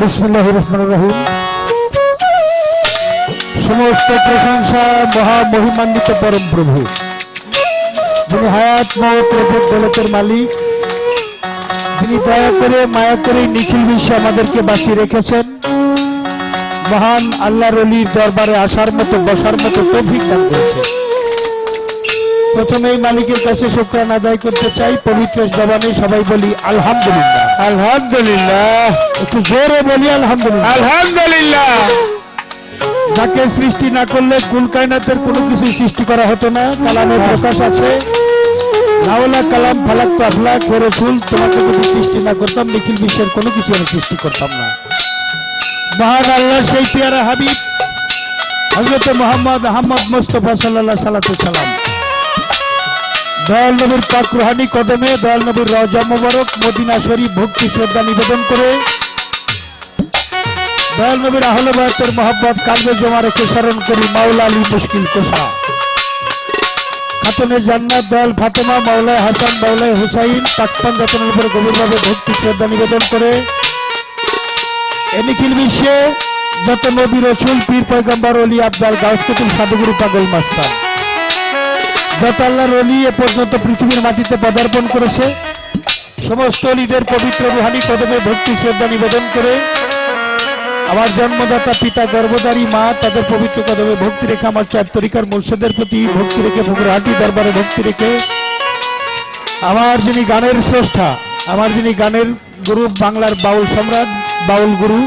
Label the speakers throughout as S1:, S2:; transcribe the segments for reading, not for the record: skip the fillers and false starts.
S1: बिस्मिल्लाहिर रहमानिर रहीम। समस्त प्रशंसा महामहिमान्वित परम प्रभु যিনি হায়াত মওত রজত দৌলতের মালিক, যিনি দয়া করে মায়া করে নিখিল বিশ্বে আমাদেরকে বাঁচিয়ে রেখেছেন। মহান আল্লাহর ওলির দরবারে আসার মতো বসার মতো তৌফিক দান করেছেন। প্রথমেই মালিকের কাছে শুকরানা আদায় করতে চাই। পবিত্র জবানে সবাই বলি আলহামদুলিল্লাহ। আলহামদুলিল্লাহ, একটু জোরে বলি আলহামদুলিল্লাহ। আলহামদুলিল্লাহ। যাকে সৃষ্টি না করলে কুল কায়নাতের কোনো কিছু সৃষ্টি করা হতো না। কালামে প্রকাশ আছে, লাউলা কালাম ফালাক তো আফলাক ওয়া রাসূল, তোমাকে যদি সৃষ্টি না করতাম নিখিল বিশ্বের কোনো কিছু আমি সৃষ্টি করতাম না। মহান আল্লাহ সেই পিয়ারা হাবিব হযরত মুহাম্মদ আহমদ মুস্তাফা সাল্লাল্লাহু আলাইহি সাল্লাম দয়াল নবীর পাক রুহানি কদমে, দয়াল নবীর রওজা মুবারক মদিনা শরীফ ভক্তি শ্রদ্ধা নিবেদন করে দয়াল নবীর আহলে বায়তের মহব্বত কালবে জমা রেখে স্মরণ করি মাওলা আলী মুশকিল কোষা, খাতুনে জান্নাত দয়াল ফাতেমা, মাওলায় হাসান, মাওলায় হুসাইন পাকপান যতনের উপর গভীরভাবে ভক্তি শ্রদ্ধা নিবেদন করে নিখিল বিশ্বে যত নবী রসুল পীর পয়গম্বর ওলি আব্দাল গাউস কুতুব সাধুগুরু পাগল মাস্তান যত আল্লাহর ওলি এ পর্যন্ত পৃথিবীর মাটিতে পদার্পণ করেছে, সমস্ত ওলিদের পবিত্র রুহানি কদমে ভক্তি শ্রদ্ধা নিবেদন করে আমার জন্মদাতা পিতা গর্ভধারী মা তাদের পবিত্র কদমে ভক্তি রেখে আমার চার তরিকার মুর্শিদের প্রতি ভক্তি রেখে ফকিরহাটি দরবারে ভক্তি রেখে আমার যিনি গানের স্রষ্টা, আমার যিনি গানের গুরু, বাংলার বাউল সম্রাট, বাউল গুরু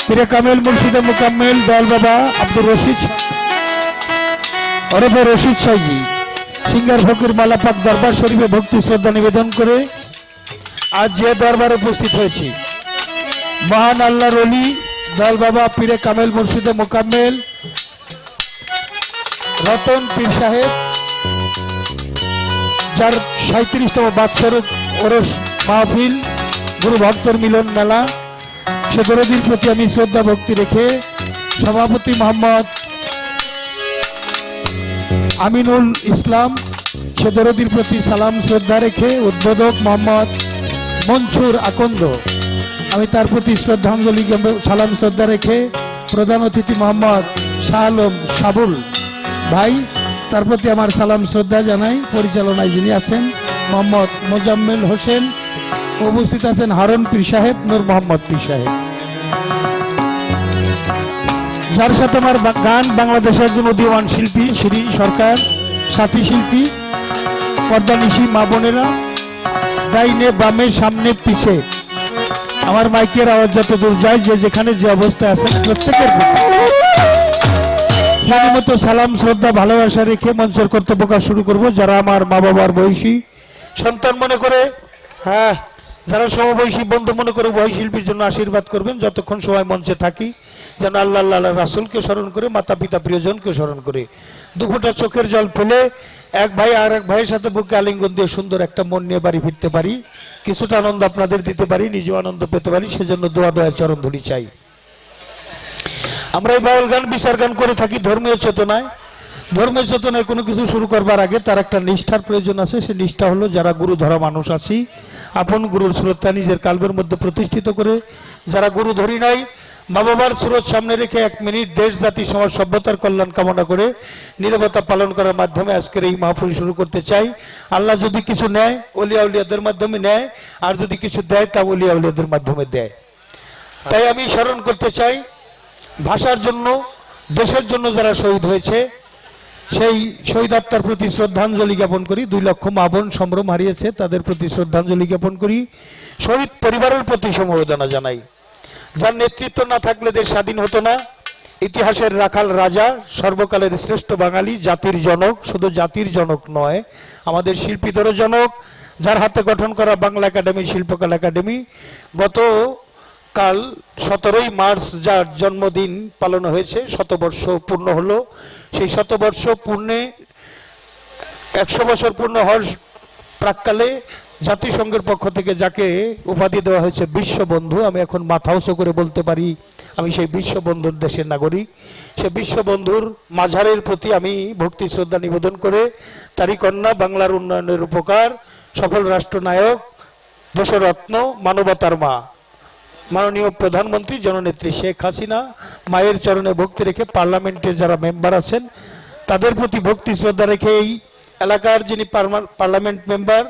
S1: পীরে কামেল মুর্শিদে মুকাম্মেল দয়াল বাবা আব্দুর রশিদ ওরফে রশিদ সাইজি সিঙ্গার ফকির মালাপাক দরবার শরীফে ভক্তি শ্রদ্ধা নিবেদন করে আজ যে দরবারে উপস্থিত হয়েছি মহান আল্লাহর ওলি দয়াল বাবা পীরে কামেল মুর্শিদে মুকাম্মেল রতন পীর সাহেব, যার 37তম বাৎসর ওরস মাহফিল গুরু ভক্তের মিলন মেলা, সে দরদির প্রতি আমি শ্রদ্ধা ভক্তি রেখে সভাপতি মোহাম্মদ আমিনুল ইসলাম সে দরদির প্রতি সালাম শ্রদ্ধা রেখে উদ্বোধক মোহাম্মদ মনসুর আকন্দ আমি তার প্রতি শ্রদ্ধাঞ্জলি সালাম শ্রদ্ধা রেখে প্রধান অতিথি মোহাম্মদ শাহ আলম সাবুল ভাই তার প্রতি আমার সালাম শ্রদ্ধা জানাই। পরিচালনায় যিনি আছেন মোহাম্মদ মোজাম্মেল হোসেন, উপস্থিত আছেন হারুন পীর সাহেব, নূর মোহাম্মদ পীর সাহেব, যার সাথে আমার গান বাংলাদেশের একজন উদীয়মান শিল্পী শ্রী সরকার, সাথী শিল্পী পর্দানিশী মা বোনেরা, ডাইনে বামে সামনে পিছে আমার মাইকের আওয়াজ যত দূর যায় যে যেখানে যে অবস্থায় আছেন প্রত্যেকের মতো সালাম শ্রদ্ধা ভালোবাসা রেখে মঞ্চের কর্তব্য কাজ শুরু করব। যারা আমার মা বাবার বয়সী সন্তান মনে করে, হ্যাঁ যারা সমবয়সী বন্ধু মনে করে উভয় শিল্পীর জন্য আশীর্বাদ করবেন। যতক্ষণ সময় মঞ্চে থাকি যেন আল্লাহ আল্লাহ রাসূলকে স্মরণ করে, মাতা পিতা প্রিয়জনকে স্মরণ করে, দুফোঁটা চোখের জল ফেলে এক ভাই আর এক ভাইয়ের সাথে বুকে আলিঙ্গন দিয়ে সুন্দর একটা মন নিয়ে বাড়ি ফিরতে পারি, কিছুটা আনন্দ আপনাদের দিতে পারি, নিজেও আনন্দ পেতে পারি, সেজন্য দোয়া দোয়া চরণ ধরি চাই। আমরা এই বাউল গান বিচার গান করে থাকি ধর্মীয় চেতনায়। ধর্মীয় চেতনায় কোনো কিছু শুরু করবার আগে তার একটা নিষ্ঠার প্রয়োজন আছে। সেই নিষ্ঠা হলো, যারা গুরু ধরা মানুষ আছি, আপন গুরুর শ্রদ্ধা নিজের কালবের মধ্যে প্রতিষ্ঠিত করে, যারা গুরু ধরি নাই, মা বাবার স্রোত সামনে রেখে 1 মিনিট দেশ জাতি সমাজ সভ্যতার কল্যাণ কামনা করে নীরবতা পালন করার মাধ্যমে আজকের এই মাহফিল শুরু করতে চাই। আল্লাহ যদি কিছু নেয় ওলিয়া উলিয়াদের মাধ্যমে নেয়, আর যদি কিছু দেয় তা ওলিয়া উলিয়াদের মাধ্যমে দেয়। তাই আমি স্মরণ করতে চাই ভাষার জন্য, দেশের জন্য যারা শহীদ হয়েছে, সেই শহীদ আত্মার প্রতি শ্রদ্ধাঞ্জলি জ্ঞাপন করি। 2 লক্ষ মা বোন সম্ভ্রম হারিয়েছে, তাদের প্রতি শ্রদ্ধাঞ্জলি জ্ঞাপন করি। শহীদ পরিবারের প্রতি সমবেদনা জানাই। যার নেতৃত্ব না থাকলে দেশ স্বাধীন হতো না। ইতিহাসের রাখাল রাজা, সর্বকালের শ্রেষ্ঠ বাঙালি, জাতির জনক, শুধু জাতির জনক নয়, আমাদের শিল্পীদেরও জনক, যার হাতে গঠন করা বাংলা একাডেমি, শিল্পকলা একাডেমি, গতকাল 17ই মার্চ যার জন্মদিন পালন হয়েছে, 100 বর্ষ পূর্ণ হলো। সেই 100 বর্ষ পূর্ণে 100 বছর পূর্ণ হওয়ার প্রাককালে জাতিসংঘের পক্ষ থেকে যাকে উপাধি দেওয়া হয়েছে বিশ্ববন্ধু, আমি এখন মাথা উঁচু করে বলতে পারি আমি সেই বিশ্ববন্ধুর দেশের নাগরিক। সে বিশ্ববন্ধুর মাঝারের প্রতি আমি ভক্তি শ্রদ্ধা নিবেদন করে তারই কন্যা, বাংলার উন্নয়নের উপকার, সফল রাষ্ট্রনায়ক, দেশরত্ন, মানবতার মা, মাননীয় প্রধানমন্ত্রী জননেত্রী শেখ হাসিনা মায়ের চরণে ভক্তি রেখে পার্লামেন্টের যারা মেম্বার আছেন তাদের প্রতি ভক্তি শ্রদ্ধা রেখে এই এলাকার যিনি পার্লামেন্ট মেম্বার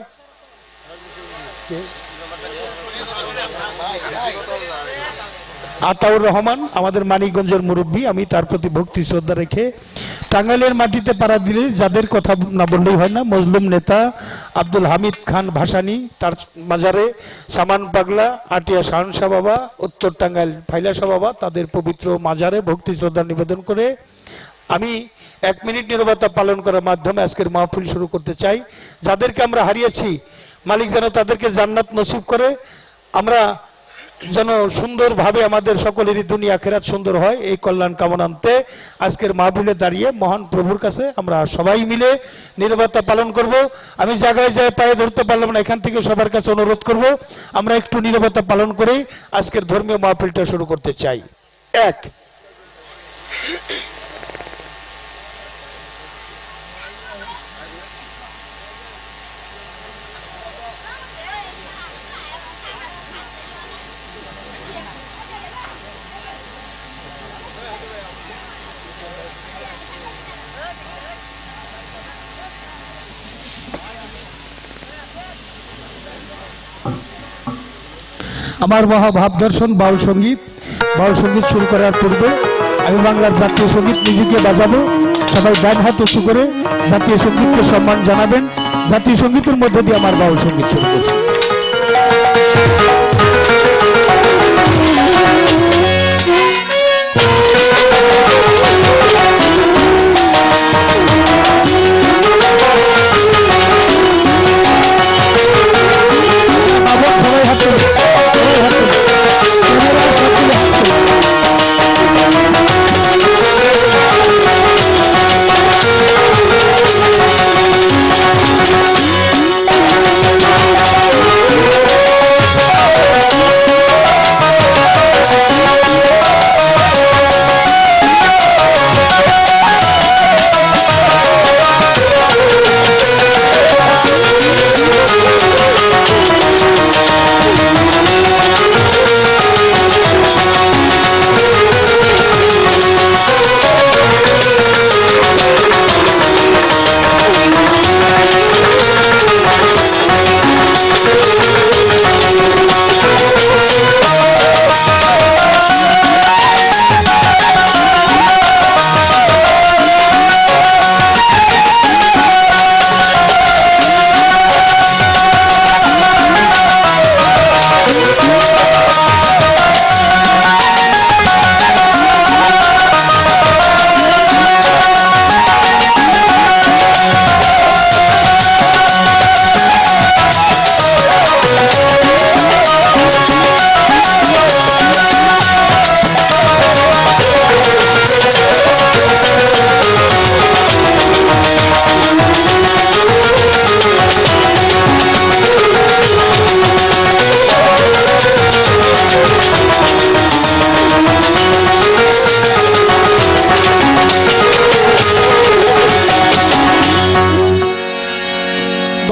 S1: আতাউর রহমান, আমাদের মানিকগঞ্জের মুরব্বী, আমি তার প্রতি ভক্তি শ্রদ্ধা রেখে টাঙ্গাইলের মাটিতে পাড়া দিলে যাদের কথা না বললেই হয় না, মজলুম নেতা আব্দুল হামিদ খান ভাসানী, তার মাজারে সামান পাগলা, আটিয়া শাহনশাহ বাবা, উত্তর টাঙ্গাইল ফাইলাশাহ বাবা, তাদের পবিত্র মাজারে ভক্তি শ্রদ্ধা নিবেদন করে আমি 1 মিনিট নীরবতা পালন করার মাধ্যমে আজকের মাহফিল শুরু করতে চাই। যাদেরকে আমরা হারিয়েছি, মালিক যেন তাদেরকে জান্নাত নসিব করে, আমরা যেন সুন্দরভাবে আমাদের সকলেরই দুনিয়া আখিরাত সুন্দর হয়, এই কল্যাণ কামনান্তে আজকের মাহফিলে দাঁড়িয়ে মহান প্রভুর কাছে আমরা সবাই মিলে নীরবতা পালন করব। আমি জায়গায় যায় পায়ে ধরতে পারলাম না, এখান থেকে সবার কাছে অনুরোধ করব আমরা একটু নীরবতা পালন করেই আজকের ধর্মীয় মাহফিলটা শুরু করতে চাই। 1 আমার মহাভাব দর্শন বাউল সঙ্গীত শুরু করার পূর্বে আমি বাংলার জাতীয় সঙ্গীত নিজেকে বাজাবো। সবাই ডান হাত উঁচু করে জাতীয় সঙ্গীতকে সম্মান জানাবেন। জাতীয় সঙ্গীতের মধ্যে দিয়ে আমার বাউল সঙ্গীত শুরু করছি।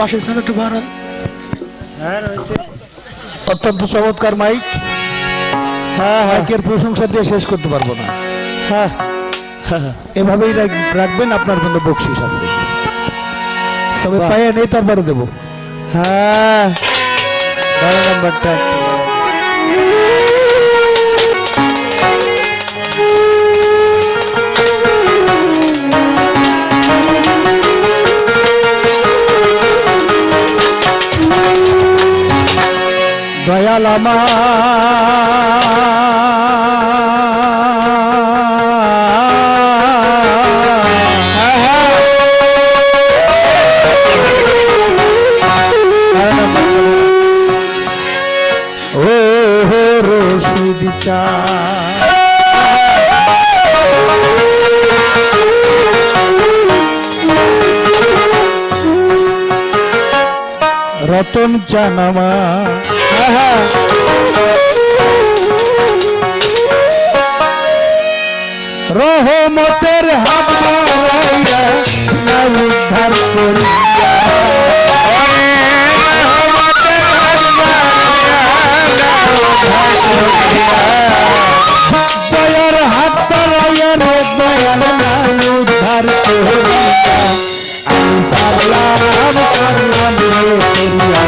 S2: পাশের সামনে একটু বাড়ান।
S3: হ্যাঁ রয়েছে।
S1: অত্যন্ত চমৎকার মাইক।
S3: হ্যাঁ হ্যাঁ
S1: মাইকের প্রশংসা দিয়ে শেষ করতে পারবো না।
S3: হ্যাঁ হ্যাঁ
S1: এভাবেই রাখবেন, আপনার জন্য বকশিস আছে। তবে
S3: বাহ।
S1: পায়ে নেই, তারপরে দেবো।
S3: হ্যাঁ 12 নম্বরটা একটু
S1: দয়াল ও রশিদ চা রতন জানামা রহমতের হাত বাড়াইয়া না উদ্ধার করিয়া দয়ার হাত বাড়াইয়া রে দয়াল নাম উদ্ধার করিয়া আমি সারলাম সারলাম রে করিয়া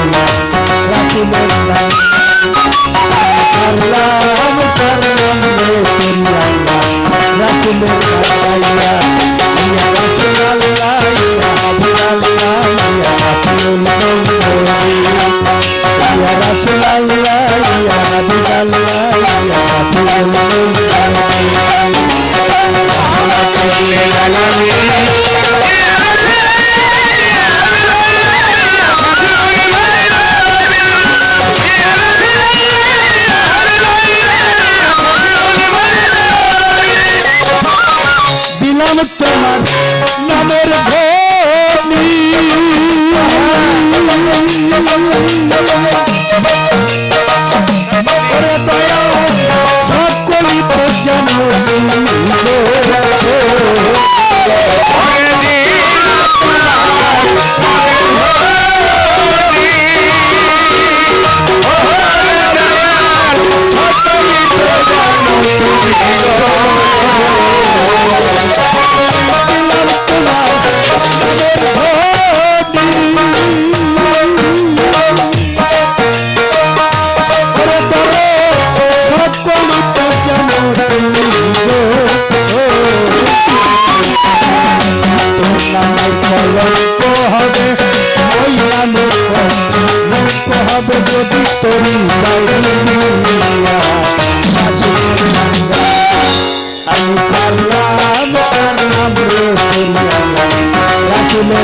S1: রাখিলেন না সারলাম সারলাম রে করিয়া রাখিলেন না ইয়া রাসূলুল্লাহ ইয়া হাবিবাল্লাহ ইয়া সাফিউল কওম ইয়া রাসূলুল্লাহ ইয়া হাবিবাল্লাহ ইয়া সাফিউল দিলাম তোমার নামের ধ্বনি ওরে দয়া সকলি তো জানো হবে যদি তোরি আমি সারলাম সারলাম রে রাখিলে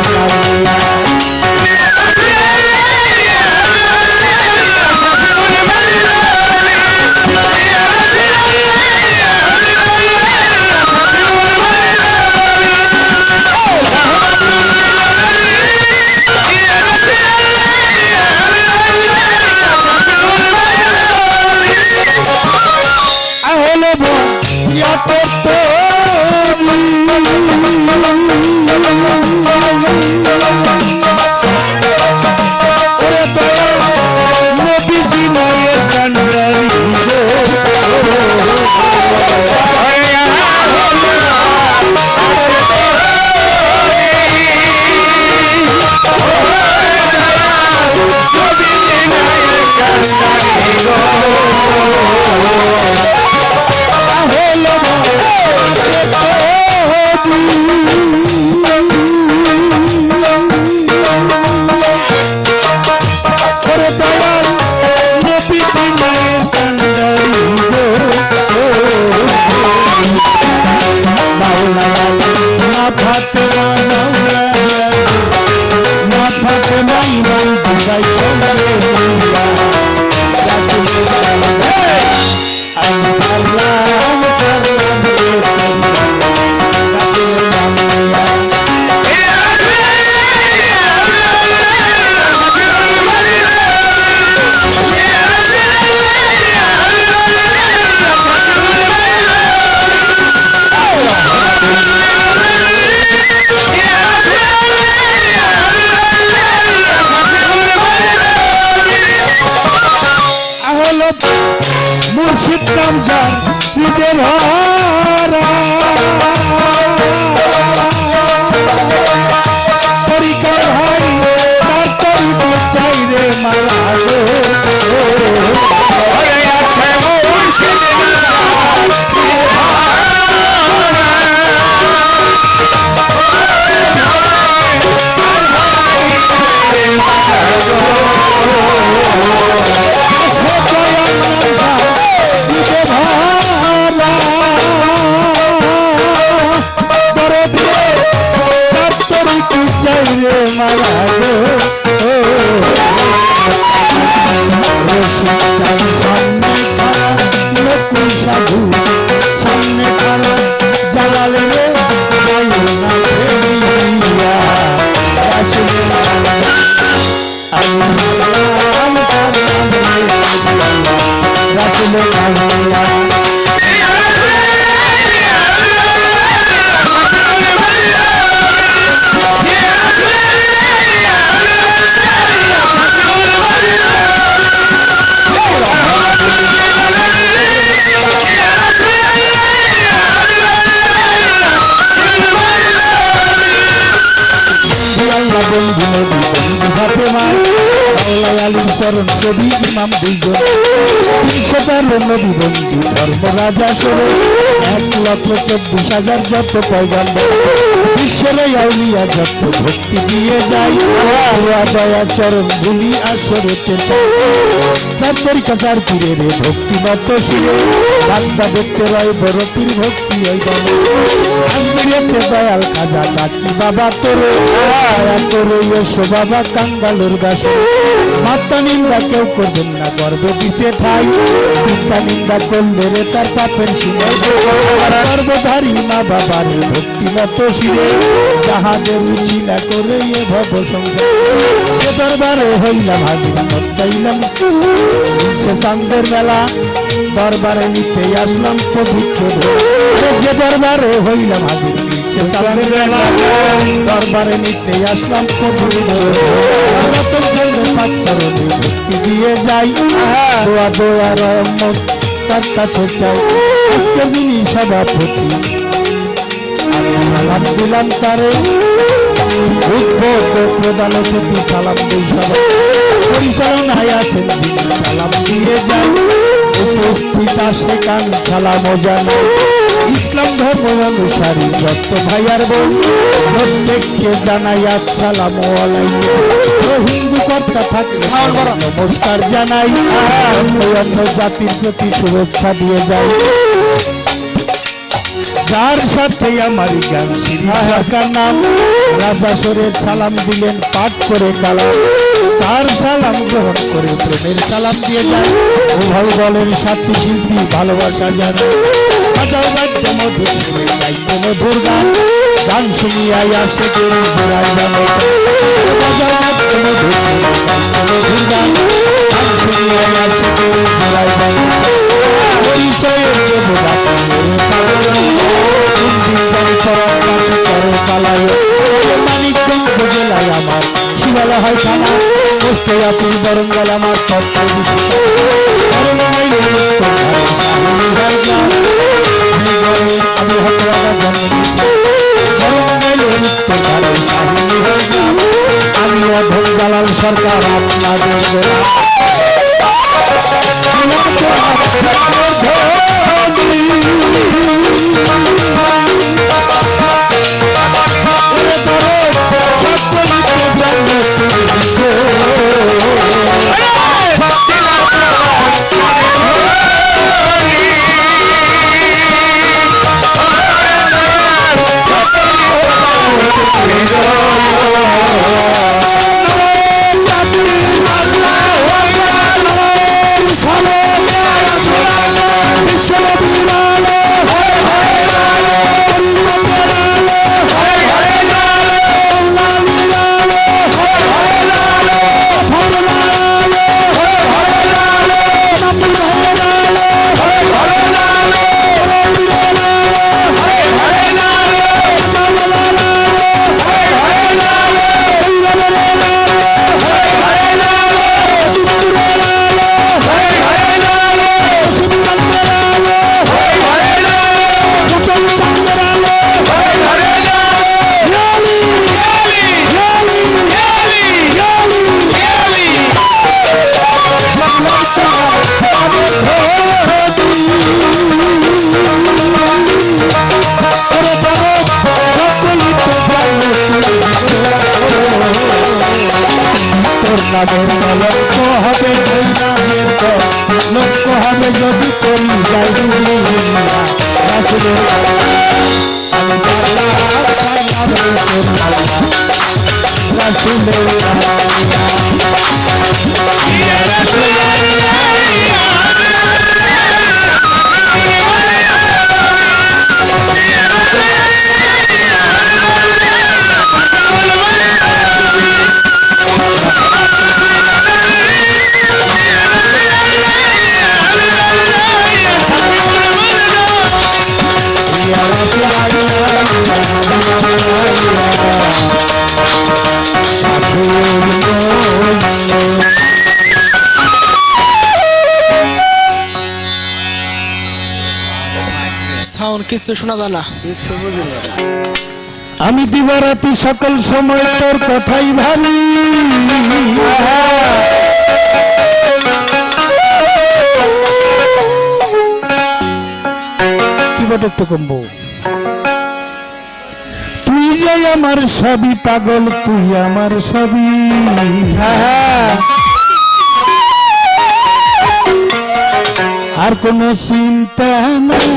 S1: মুর্শিদ কামজার হৃদয় ভরা পরিকার ভাই তার তরিতে চাই রে মালা গো মালা গো সামনে নকুল সাধু সামনে খারা জালালে রে যাইও না ফেরিয়া আসলে রাসুলে কাহিয়া চরণ ছবি ইমাম দুইজন 313 নবী বন্ধু ধর্মরাজা সরে 1,24,000 যত পয়গাম্বর বিশ্বের আউলিয়া যত ভক্তি দিয়ে যায় দয়া চরণ ভূমি আসরেতে তার তরিকাচার পীরে রে ভক্তি মত শিরে বান্দা দেখতে রয় বড় পীর ভক্তি ওই আজমিরেতে দয়াল খাজা ডাকি বাবা তোরে দয়া করে এসো বাবা কাঙ্গালুর দাসে মাত্তা নিন্দা কেউ করবেন না গর্বে দিছে ঠাই পিতা নিন্দা করলে রে তার পাপের সিনে গর্বধারী মা বাবার ভক্তি মত শিরে যাহাদের রুচি না করে এ ভব সংসার যে দরবারে হইলাম হাজির মতাইলাম সে চাঁদের মেলা দরবারে নিতে আসলাম পবিত্র যে দরবারে হইলাম হাজির সে চাঁদের মেলা দরবারে নিতে আসলাম পবিত্র নতুন চন্দ্র পাঁচরণে ভক্তি দিয়ে যাই দোয়া দোয়া রহমত তার কাছে চাই আজকের দিনই সভাপতি সালাম দিলাম তারে উদ্ভব প্রধান অতিথি সালাম দিই সবাই পরিচালনায় আছেন তিনি সালাম দিয়ে যান উপস্থিত আসে কান সালাম ও জানাই ইসলাম ধর্ম অনুসারী যত ভাইয়ার বোন প্রত্যেককে জানাই আসসালামু আলাইকুম হিন্দু কর্তা থাকে নমস্কার জানাই অন্য জাতির প্রতি শুভেচ্ছা দিয়ে যাই যার সাথে আমার জ্ঞান শ্রী সরকার নাম রাজা সরের সালাম দিলেন পাঠ করে কালাম তার সালাম গ্রহণ করে প্রেমের সালাম দিয়ে যায় উভয় দলের সাথী শিল্পী ভালোবাসা জানায় বাজাও বাদ্য মধুর সুরে গাইতে মধুর গান গান শুনিয়াই আসে গরু ঘোড়ায় জানে বাজাও বাদ্য মধুর সুরে গাইতে মধুর গান গান শুনিয়াই আসে গরু ঘোড়ায় জানে পরিচয়ের দেবতা মানিকগঞ্জ জেলায় আমার শিবালা হয় থানা মোস্তায়াপুর বরঙ্গাল আমার তত্ত্ব আমি অধম জালাল সরকার আপনাদের লক্ষ্য হবে যদি করি যাই ডুবে রাসূলের আমি সালাম রাসূলের
S2: সাউন্ড কিছু শোনা যায় না।
S3: কিছু বুঝি না।
S1: আমি দিবারাতি সকল সময় তোর কথাই ভাবি কি বটে একটু কমবো তুই যে আমার সবই পাগল তুই আমার সবই আর কোনো চিন্তা নাই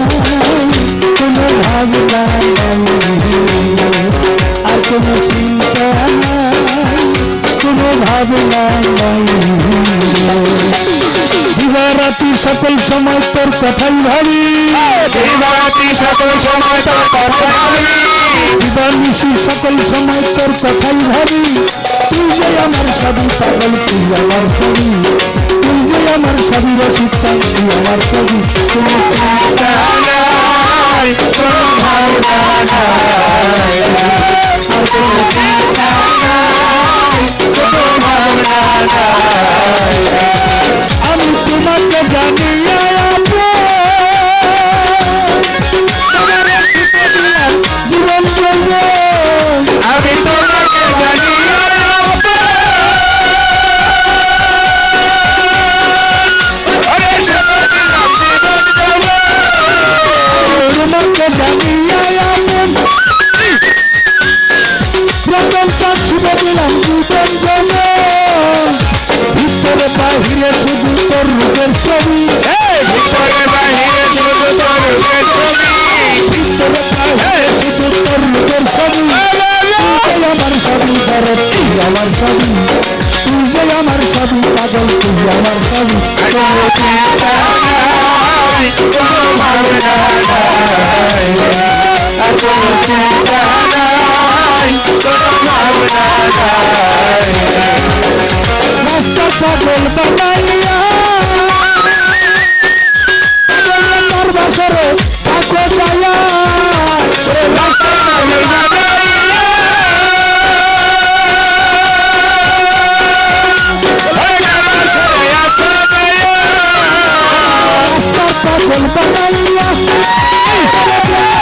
S1: কোনো ভাবনা নাই আর কোনো চিন্তা নাই কোনো ভাবনা নাই দিবারাতি সকল সময় তোর কথাই ভাবি
S3: দিবারাত্রি সকল সময় তোর কথা ভাবি
S1: দিবানিশি সকল সময় তোর কথাই ভাবি তুই যে আমার সবই পাগল তুই আমার সবই তুই যে আমার সবই রসিদ চাই তুই আমার সবই কোনো চিন্তা
S3: নাই কোনো ভাবনা নাই
S1: আর কোনো চিন্তা
S3: কোনো ভাবনা নাই
S1: আমি তোমাকে জানি জীবন
S3: আমি তোমাকে জানি
S1: তোমাকে জানি প্রথম সাক্ষী দিলাম জীবন ভিতরে বাহিরে শুধু তোর রূপের ছবি
S3: ভিতরে বাহিরে শুধু তোর রূপের ছবি
S1: ভিতরে বাহিরে শুধু তোর রূপের ছবি তুই আমার সবই দরদ তুই আমার সবই তুই যে আমার সবই পাগল তুই আমার সবই
S3: কোনো চিন্তা নাই কোনো ভাবনা নাই আর কোনো চিন্তা নাই কোনো ভাবনা নাই
S1: রাস্তা পাগল বানাইয়া তোর বাসরে থাকো যায়া
S3: রাস্তা পাগল বানাইয়া ওই নামাজ পড়ে আছো যায়া
S1: রাস্তা পাগল বানাইয়া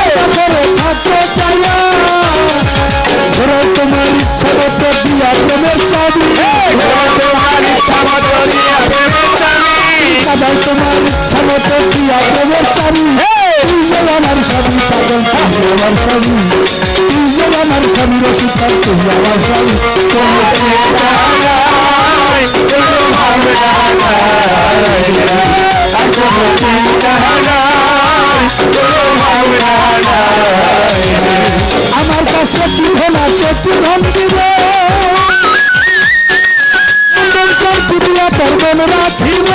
S1: বাসরে থাকো যায়া ধরো তোমার ইচ্ছা মতো দিয়া প্রেমের চাবি
S3: তোমার ইচ্ছা মতো দিয়া প্রেমের চাবি
S1: সবাই তোমার ইচ্ছা মতো দিয়া প্রেমের চাবি তুই যে আমার সবই পাগল তুই আমার সবই তুই যে আমার সবই রসিদ তুই আমার সবই
S3: কোনো চিন্তা নাই কোনো ভাবনা নাই আর কোনো চিন্তা নাই কোনো ভাবনা নাই
S1: আমার কাছে কি ধন আছে কি ধন দিব শান্তি দিয়া তোর মন রাখিব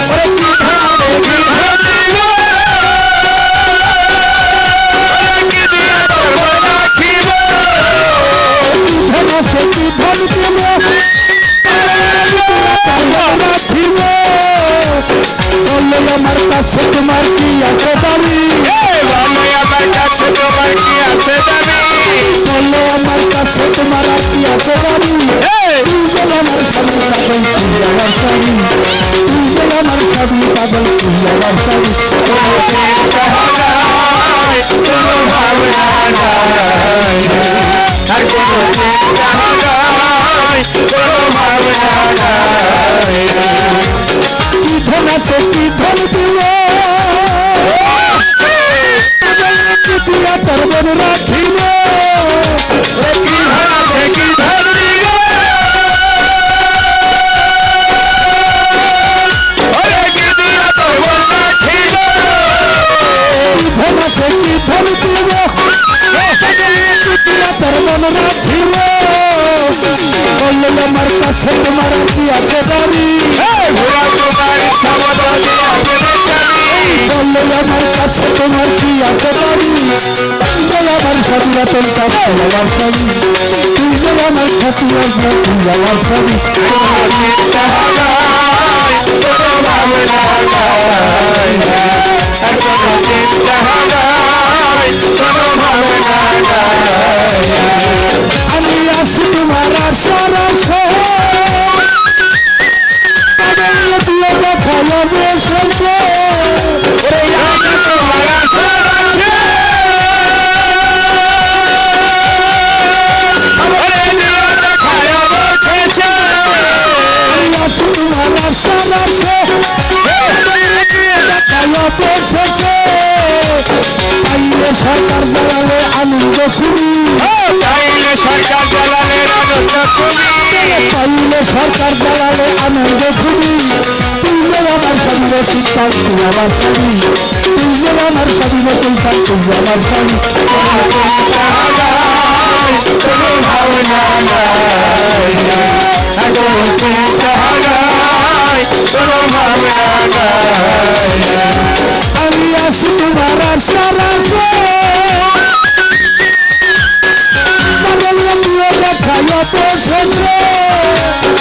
S3: ওরে কি ধরে কি ধরে ওরে কি দিয়া তোর মন রাখিব
S1: কি ধন আছে কি ধন দিব রাখিব বললে আমার কাছে তোমার কি আছে দাবি
S3: আমি আমার কাছে তোমার কি আছে দাবি
S1: বললে আমার কাছে তোমার আর কি আছে দাবি তুই যে আমার সবই পাগল তুই আমার সবই তুই যে আমার সবই পাগল তুই আমার সবই
S3: কোনো চিন্তা নাই কোনো ভাবনা নাই আর কোনো চিন্তা নাই কোনো ভাবনা নাই
S1: কি ধন আছে কি ধন দিব দিয়া তোর মন রাখিব
S3: ওরে কি ধন আছে কি ধন দিব
S1: জীবন রাখিব বললে আমার কাছে তোমার কি আছে দাবি
S3: ঘোড়া তোমার ইচ্ছা মতো দিয়া দেবে চাবি
S1: বললে আমার কাছে তোমার কি আছে দাবি তুই আমার স্বামী রতন চাপ আমার স্বামী তুই যে আমার সাথী তুই আমার স্বামী
S3: চিন্তা হারাই কোনো ভাবনা নাই এখনো চিন্তা হারাই কোনো ভাবনা নাই
S1: আমি আছি তোমার আশার আশা দিয়ে দেখালো বসেছে
S3: ওরে আমি তোমার আশা রাখছি ওরে দিল দেখায় বসেছে
S1: আমি আছি তোমার আশার আশা দেখালো বসেছে পাইলে সরকার জ্বালালে আনন্দ খুবই
S3: চাইলে সরকার জ্বালালে আনন্দ তুমি
S1: পাইলে সরকার জ্বালালে আনন্দ খুবই তুই যে আমার স্বামী শিক্ষা তুই আমার স্বামী তুই যে আমার স্বামী তুলছা তুই আমার স্বামী
S3: কোনো ভাবনা নাই এখনো চিন্তা হারাই কোনো ভাবনা নাই
S1: আমি আছি তোমার আশার আশা বদলে দিয়ে দেখায় বসেছে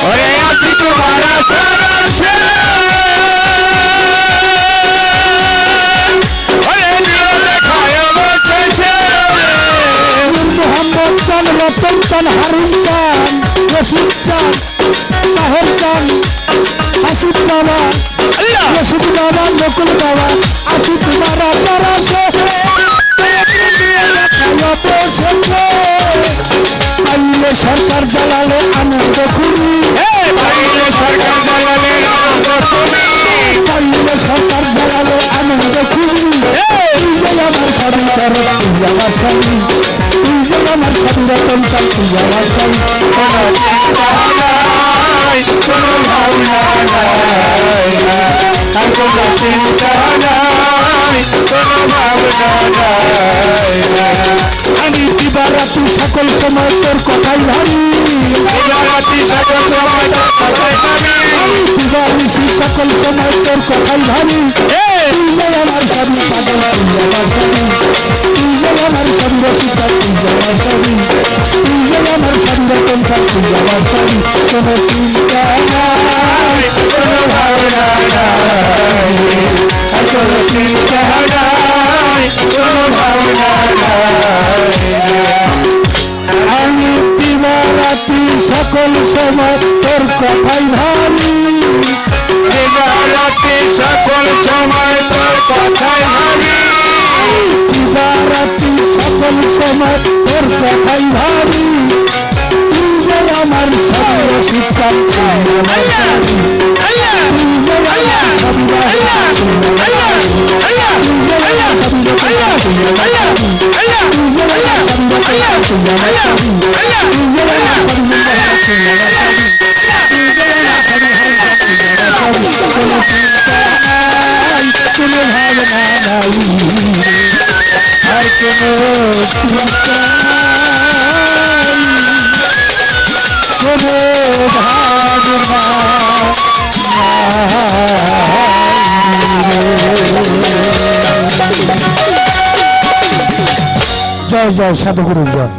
S3: ওরে আছি তোমার আশা আছে ওরে দিল দেখায় বসেছে
S1: মোহাম্মদ চান রতন চান হারুন চান রশিদ চান তাহের চান আসিফ বাবা রশিদ বাবা নকুল বাবা আসি তোমার আশার আশা বসেছে পাইলে সরকার জ্বালালে আনন্দ খুবই
S3: পাইলে সরকার জ্বালালে আনন্দ তুমি
S1: পাইলে সরকার জ্বালালে আনন্দ খুবই তুই যে আমার স্বামী চরণ তুই আমার স্বামী তুই যে আমার স্বামী রতন চান তুই আমার স্বামী
S3: কোনো চিন্তা নাই কোনো ভাবনা নাই এখনো চিন্তা নাই কোনো ভাবনা নাই
S1: আমি দিবারাত্রি সকল সময় তোর কথাই ভাবি
S3: রাতি সকল সময় তোর কথাই ভাবি
S1: দিবানিশি সকল সময় তোর কথাই ভাবি তুই যে আমার স্বামী পাগল তুই আমার স্বামী তুই যে আমার স্বামী রসিকা তুই আমার স্বামী তুই যে আমার স্বামী রতন চান তুই আমার স্বামী কোনো চিন্তা নাই
S3: কোনো ভাবনা নাই এখনো চিন্তা নাই কোনো ভাবনা নাই
S1: আমি দিবারাত্রি সকল সময় তোর কথাই ভাবি
S3: রাতে সকল সময় তোর কথাই ভাবি
S1: দিবারাত্রি সকল সময় তোর কথাই ভাবি তুই যে আমার সর্ব শিক্ষা তুই যে আমার কোনো ভাবনা নাই আর কোনো চিন্তা কোনো ভাবনা জয় জয় সাধুগুরু জয়।